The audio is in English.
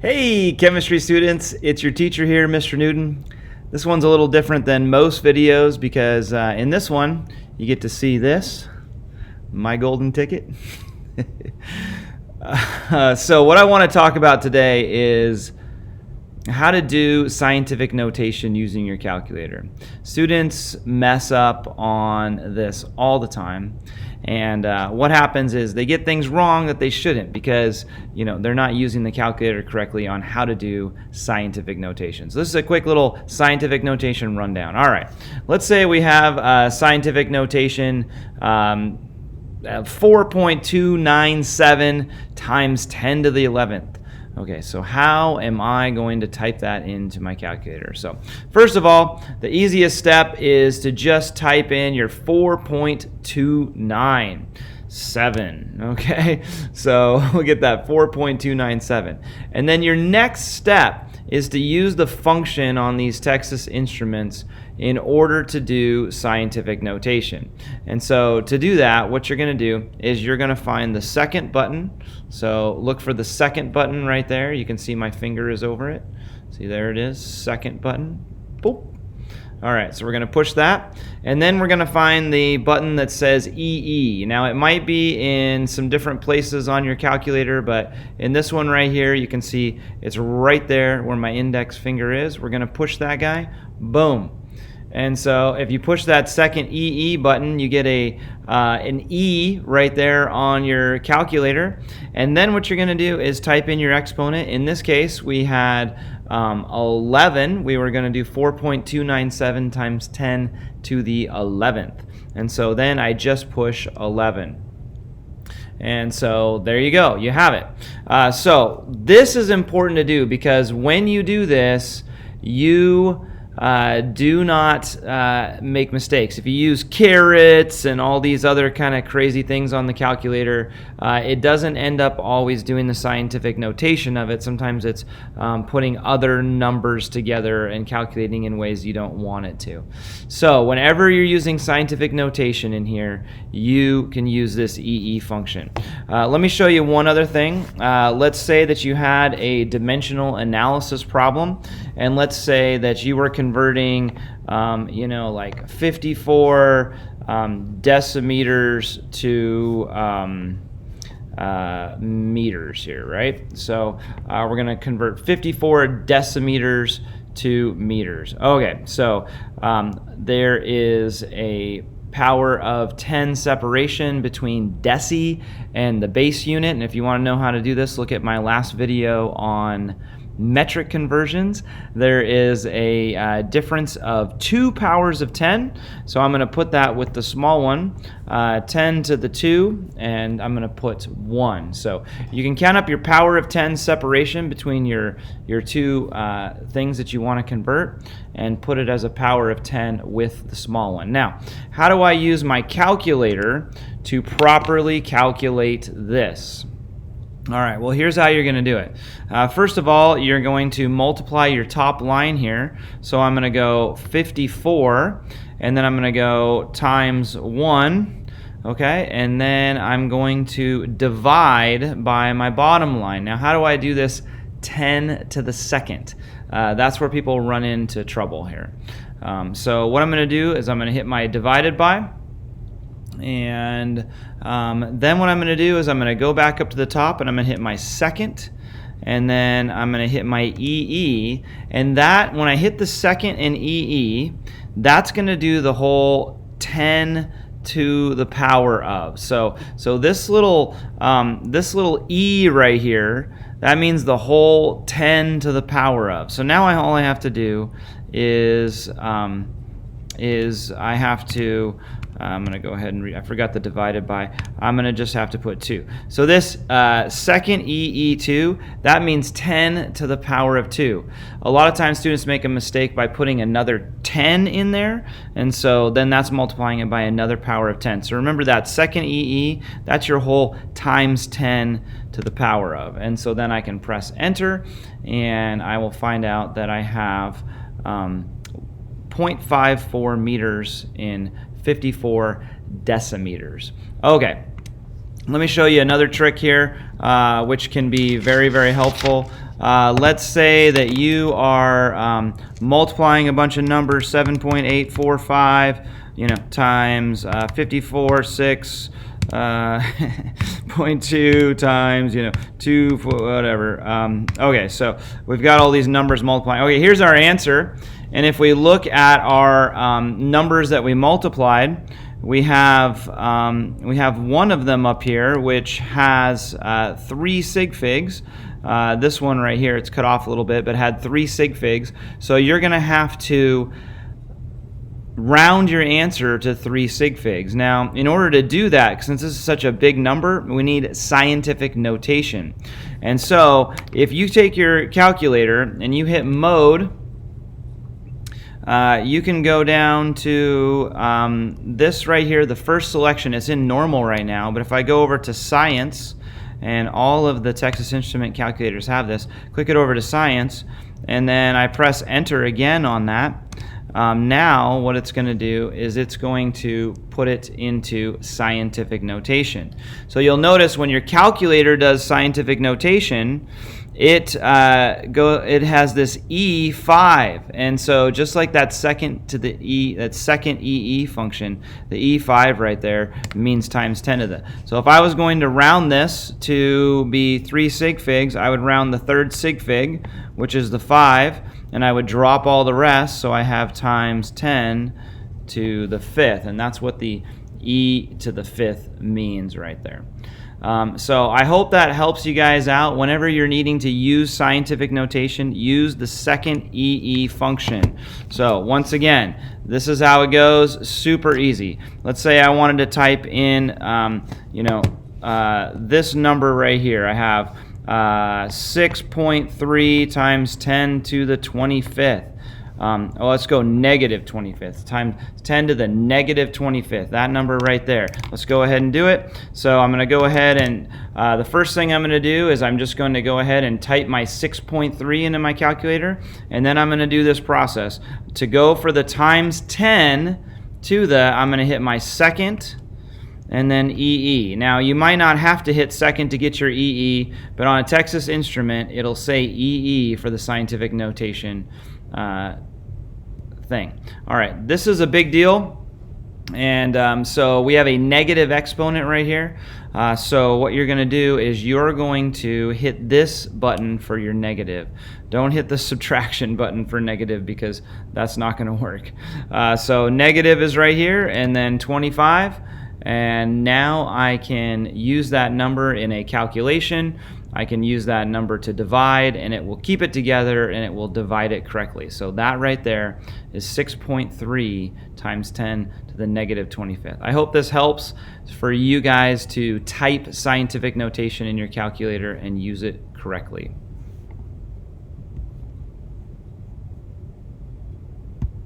Hey, chemistry students, it's your teacher here, Mr. Newton. This one's a little different than most videos because in this one, you get to see this, my golden ticket. So what I want to talk about today is how to do scientific notation using your calculator. Students mess up on this all the time. And what happens is they get things wrong that they shouldn't because they're not using the calculator correctly on how to do scientific notation. So this is a quick little scientific notation rundown. All right, let's say we have scientific notation 4.297 times 10 to the 11th. Okay, so how am I going to type that into my calculator? So first of all, the easiest step is to just type in your 4.297. Okay, so we'll get that 4.297. And then your next step is to use the function on these Texas Instruments in order to do scientific notation. And so to do that, what you're going to do is you're going to find the second button. So look for the second button right there. You can see my finger is over it. See, there it is, second button. Boop. All right, so we're going to push that, and then we're going to find the button that says EE. Now, it might be in some different places on your calculator, but in this one right here, you can see it's right there where my index finger is. We're going to push that guy. Boom. And so if you push that second EE button, you get an E right there on your calculator. And then what you're going to do is type in your exponent. In this case, we had 11. We were going to do 4.297 times 10 to the 11th. And so then I just push 11. And so there you go. You have it. So this is important to do because when you do this, you do not make mistakes. If you use carets and all these other kind of crazy things on the calculator, it doesn't end up always doing the scientific notation of it. Sometimes it's putting other numbers together and calculating in ways you don't want it to. So whenever you're using scientific notation in here, you can use this EE function. Let me show you one other thing. Let's say that you had a dimensional analysis problem, and let's say that you were converting, like 54 decimeters to meters here, right? So we're going to convert 54 decimeters to meters. Okay, so there is a power of 10 separation between deci and the base unit. And if you want to know how to do this, look at my last video on metric conversions. There is a difference of 2 powers of 10. So I'm going to put that with the small one, 10 to the 2, and I'm going to put 1. So you can count up your power of 10 separation between your two things that you want to convert and put it as a power of 10 with the small one. Now, how do I use my calculator to properly calculate this? All right, well, here's how you're going to do it. First of all, you're going to multiply your top line here. So I'm going to go 54, and then I'm going to go times 1, okay? And then I'm going to divide by my bottom line. Now, how do I do this 10 to the second? That's where people run into trouble here. So what I'm going to do is I'm going to hit my divided by. And then what I'm going to do is I'm going to go back up to the top and I'm going to hit my second, and then I'm going to hit my EE, and that, when I hit the second and EE, that's going to do the whole 10 to the power of. So this little E right here, that means the whole 10 to the power of. So now all I have to do is I have to I'm going to go ahead and I forgot the divided by. I'm going to just have to put 2. So this second EE2, that means 10 to the power of 2. A lot of times students make a mistake by putting another 10 in there, and so then that's multiplying it by another power of 10. So remember that second EE, that's your whole times 10 to the power of. And so then I can press enter, and I will find out that I have 0.54 meters in 54 decimeters. Okay, let me show you another trick here, which can be very, very helpful. let's say that you are multiplying a bunch of numbers, 7.845, times 54.6. 0.2 times 2 whatever. Okay, so we've got all these numbers multiplying. Okay, here's our answer, and if we look at our numbers that we multiplied, we have one of them up here which has 3 sig figs. This one right here, it's cut off a little bit, but had 3 sig figs. So you're going to have to round your answer to 3 sig figs. Now, in order to do that, since this is such a big number, we need scientific notation. And so, if you take your calculator and you hit mode, you can go down to this right here, the first selection. It's in normal right now, but if I go over to science, and all of the Texas Instrument calculators have this, click it over to science, and then I press enter again on that. Now what it's going to do is it's going to put it into scientific notation. So you'll notice when your calculator does scientific notation, it has this E5, and so just like that second EE function, the E5 right there means times 10 to the. So if I was going to round this to be 3 sig figs, I would round the third sig fig, which is the 5, and I would drop all the rest, so I have times 10 to the 5th, and that's what the E to the 5th means right there. So I hope that helps you guys out. Whenever you're needing to use scientific notation, use the second EE function. So once again, this is how it goes. Super easy. Let's say I wanted to type in, this number right here. I have 6.3 times 10 to the 25th. Let's go negative 25th, times 10 to the negative 25th, that number right there. Let's go ahead and do it. So I'm going to go ahead and the first thing I'm going to do is I'm just going to go ahead and type my 6.3 into my calculator, and then I'm going to do this process. To go for the times 10 to the, I'm going to hit my second, and then EE. Now, you might not have to hit second to get your EE, but on a Texas Instrument, it'll say EE for the scientific notation thing. All right, this is a big deal, and so we have a negative exponent right here. So what you're going to do is you're going to hit this button for your negative. Don't hit the subtraction button for negative, because that's not going to work. So negative is right here, and then 25. And now I can use that number in a calculation. I can use that number to divide, and it will keep it together, and it will divide it correctly. So that right there is 6.3 times 10 to the negative 25th. I hope this helps for you guys to type scientific notation in your calculator and use it correctly.